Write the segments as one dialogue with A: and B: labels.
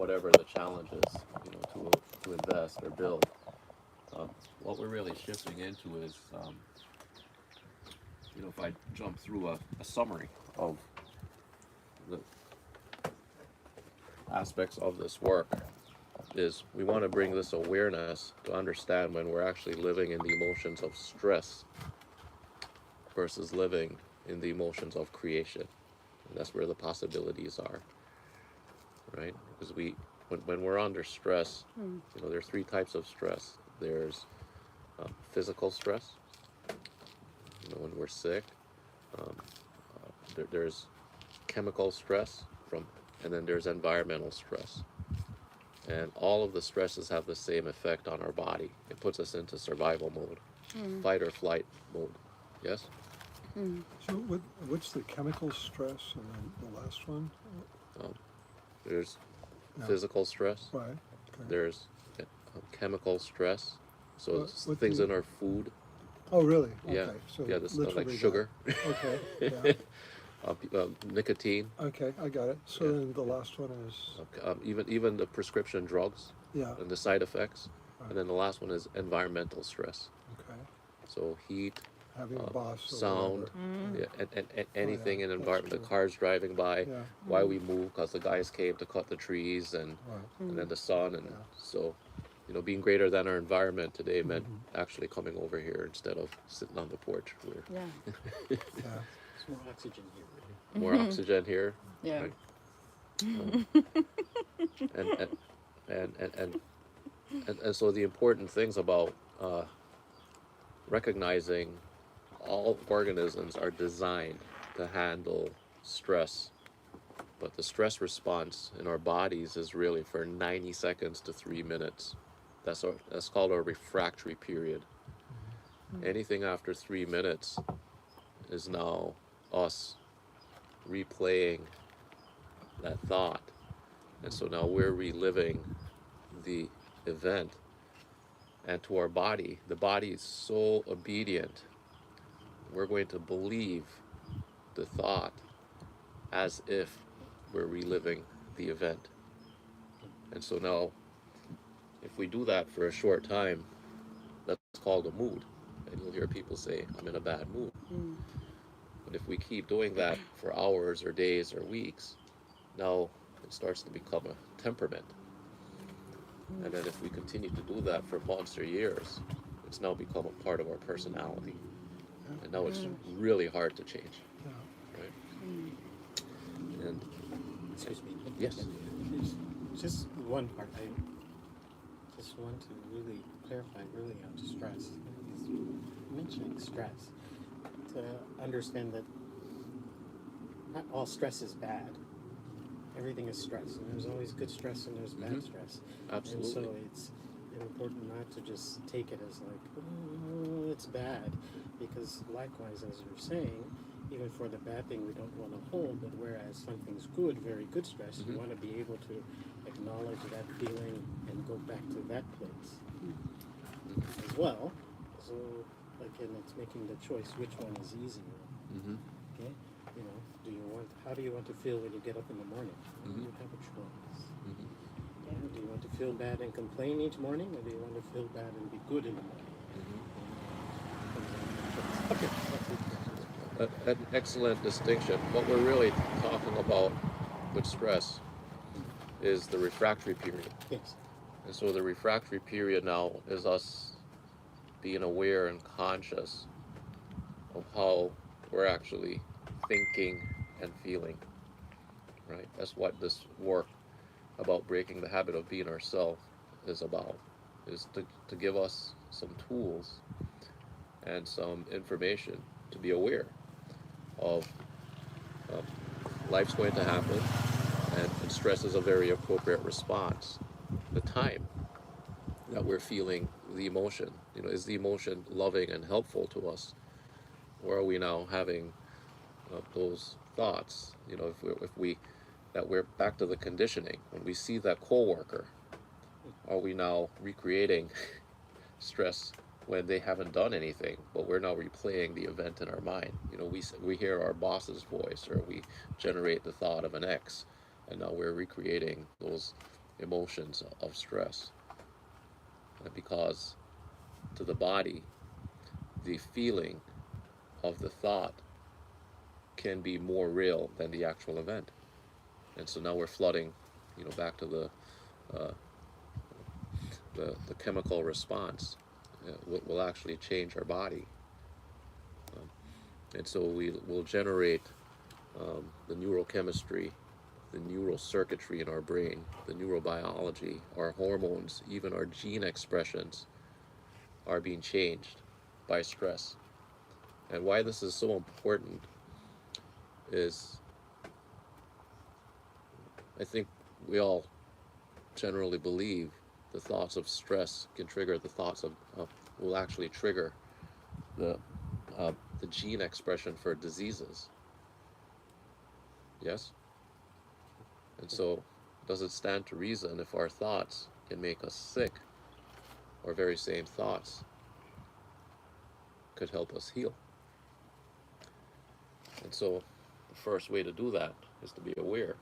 A: whatever the challenge is, to invest or build. What we're really shifting into is, if I jump through a summary of the aspects of this work, is we want to bring this awareness to understand when we're actually living in the emotions of stress versus living in the emotions of creation. And that's where the possibilities are, right? Because when we're under stress, there's three types of stress. There's physical stress, when we're sick. There's chemical stress and then there's environmental stress. And all of the stresses have the same effect on our body. It puts us into survival mode, fight or flight mode. Yes?
B: So what's the chemical stress and then the last one?
A: There's physical stress.
B: Right. Okay.
A: There's chemical stress. So
B: what
A: things in our food.
B: Oh, really?
A: Yeah.
B: Okay. So
A: yeah, this stuff like sugar.
B: Okay. Yeah.
A: Nicotine.
B: Okay, I got it. So then the last one is
A: even the prescription drugs.
B: Yeah.
A: And the side effects.
B: Right.
A: And then the last one is environmental stress.
B: Okay.
A: So heat,
B: having a boss,
A: sound, and anything in environment. The cars driving by,
B: Yeah.
A: why we move, because the guys came to cut the trees, and then the sun, and so being greater than our environment today meant actually coming over here instead of sitting on the porch.
C: Yeah.
B: Yeah.
D: There's more oxygen here.
A: More oxygen here.
C: Yeah.
A: Right? And so the important things about recognizing all organisms are designed to handle stress, but the stress response in our bodies is really for 90 seconds to 3 minutes. That's called a refractory period. Anything after 3 minutes is now us replaying that thought, and so now we're reliving the event. And to our body, the body is so obedient, we're going to believe the thought as if we're reliving the event. And so now, if we do that for a short time, that's called a mood. And you'll hear people say, I'm in a bad mood. But if we keep doing that for hours or days or weeks, now it starts to become a temperament. And then if we continue to do that for months or years, it's now become a part of our personality. And now it's really hard to change. Right? And
D: Excuse me.
A: yes.
D: There's just one part I just want to really clarify early on stress. He's mentioning stress. To understand that not all stress is bad. Everything is stress, and there's always good stress and there's bad stress.
A: Absolutely.
D: And so it's important not to just take it as like, oh, it's bad, because likewise, as you're saying, even for the bad thing we don't want to hold, but whereas something's good, very good stress, you want to be able to acknowledge that feeling and go back to that place as well. So, and it's making the choice which one is easier. Okay, how do you want to feel when you get up in the morning? You have a choice. Do you want to feel bad and complain each morning, or do you want to feel bad and be good in the morning?
A: An excellent distinction. What we're really talking about with stress is the refractory period.
D: Yes.
A: And so the refractory period now is us being aware and conscious of how we're actually thinking and feeling, right? That's what this work about breaking the habit of being ourselves is about, is to give us some tools and some information to be aware of life's going to happen, and stress is a very appropriate response. The time that we're feeling the emotion, is the emotion loving and helpful to us, or are we now having those thoughts? If we that we're back to the conditioning. When we see that coworker, are we now recreating stress when they haven't done anything, but we're now replaying the event in our mind? We hear our boss's voice, or we generate the thought of an ex, and now we're recreating those emotions of stress. Because to the body, the feeling of the thought can be more real than the actual event. And so now we're flooding, back to uh, the chemical response will actually change our body. And so we will generate the neurochemistry, the neural circuitry in our brain, the neurobiology, our hormones, even our gene expressions are being changed by stress. And why this is so important is I think we all generally believe the thoughts of stress can trigger the thoughts of will actually trigger the gene expression for diseases. Yes? And so does it stand to reason if our thoughts can make us sick, our very same thoughts could help us heal? And so the first way to do that is to be aware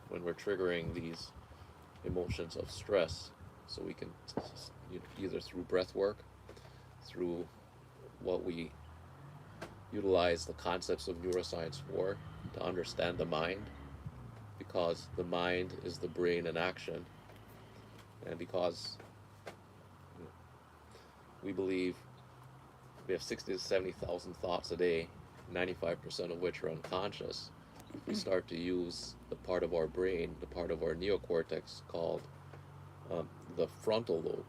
A: when we're triggering these emotions of stress, so we can either through breath work, through what we utilize the concepts of neuroscience for, to understand the mind, because the mind is the brain in action, and because we believe we have 60 to 70,000 thoughts a day, 95% of which are unconscious. If we start to use the part of our brain, the part of our neocortex called the frontal lobe,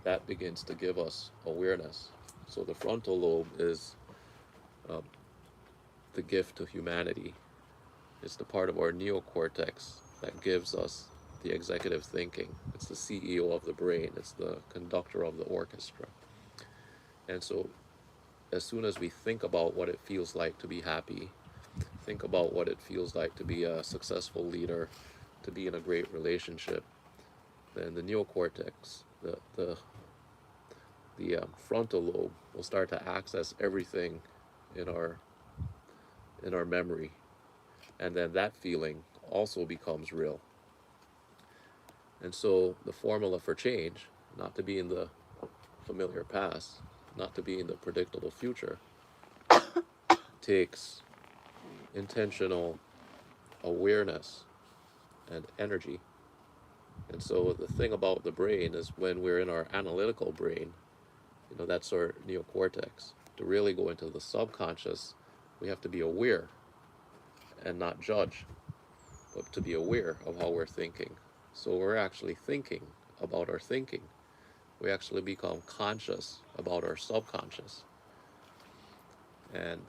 A: that begins to give us awareness. So the frontal lobe is the gift to humanity. It's the part of our neocortex that gives us the executive thinking. It's the CEO of the brain. It's the conductor of the orchestra. And so as soon as we think about what it feels like to be happy, think about what it feels like to be a successful leader, to be in a great relationship, then the neocortex, the frontal lobe will start to access everything in our memory, and then that feeling also becomes real. And so the formula for change, not to be in the familiar past, not to be in the predictable future, takes intentional awareness and energy. And so the thing about the brain is when we're in our analytical brain, that's our neocortex. To really go into the subconscious, we have to be aware and not judge, but to be aware of how we're thinking. So we're actually thinking about our thinking. We actually become conscious about our subconscious. And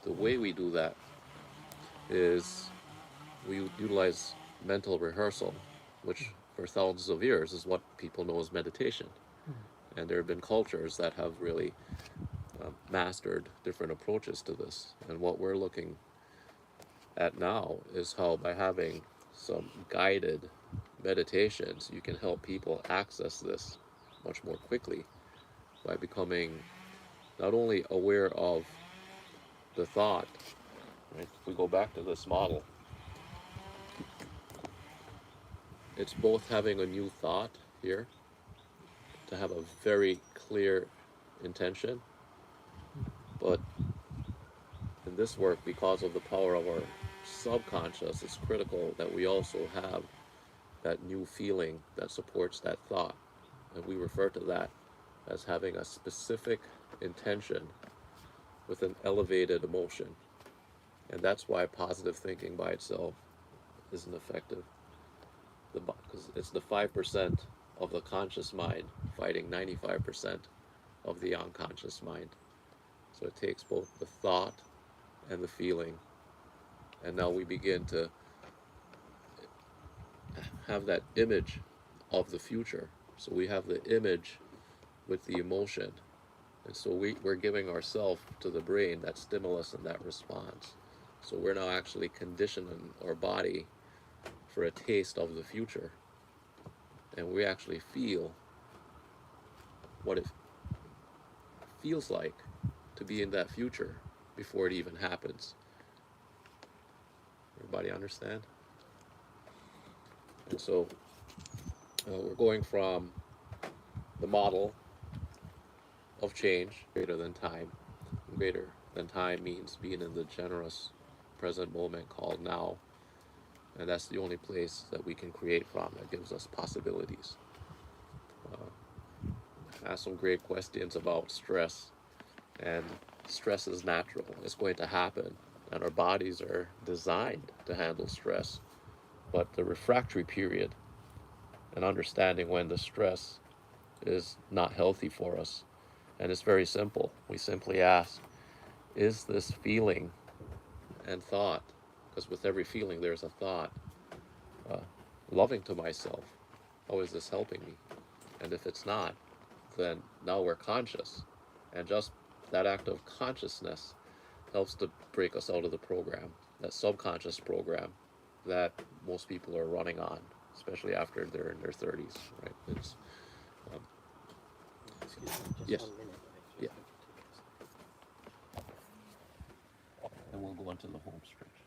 A: the way we do that is we utilize mental rehearsal, which for thousands of years is what people know as meditation. And there have been cultures that have really mastered different approaches to this. And what we're looking at now is how by having some guided meditations, you can help people access this much more quickly by becoming not only aware of the thought, right? If we go back to this model, it's both having a new thought here, to have a very clear intention, but in this work, because of the power of our subconscious, it's critical that we also have that new feeling that supports that thought. And we refer to that as having a specific intention with an elevated emotion. And that's why positive thinking by itself isn't effective. Because it's the 5% of the conscious mind fighting 95% of the unconscious mind. So it takes both the thought and the feeling. And now we begin to have that image of the future. So we have the image with the emotion. And so we're giving ourselves to the brain that stimulus and that response. So we're now actually conditioning our body for a taste of the future. And we actually feel what it feels like to be in that future before it even happens. Everybody understand? And so we're going from the model of change greater than time. Greater than time means being in the generous present moment called now. And that's the only place that we can create from that gives us possibilities. Ask some great questions about stress. And stress is natural. It's going to happen. And our bodies are designed to handle stress. But the refractory period and understanding when the stress is not healthy for us. And it's very simple. We simply ask, is this feeling and thought, because with every feeling there's a thought, loving to myself? How is this helping me? And if it's not, then now we're conscious. And just that act of consciousness helps to break us out of the program, that subconscious program that most people are running on, especially after they're in their 30s, right? It's,
D: Excuse me, just
A: Yes.
D: 1 minute.
A: Yeah. And we'll go into the home stretch.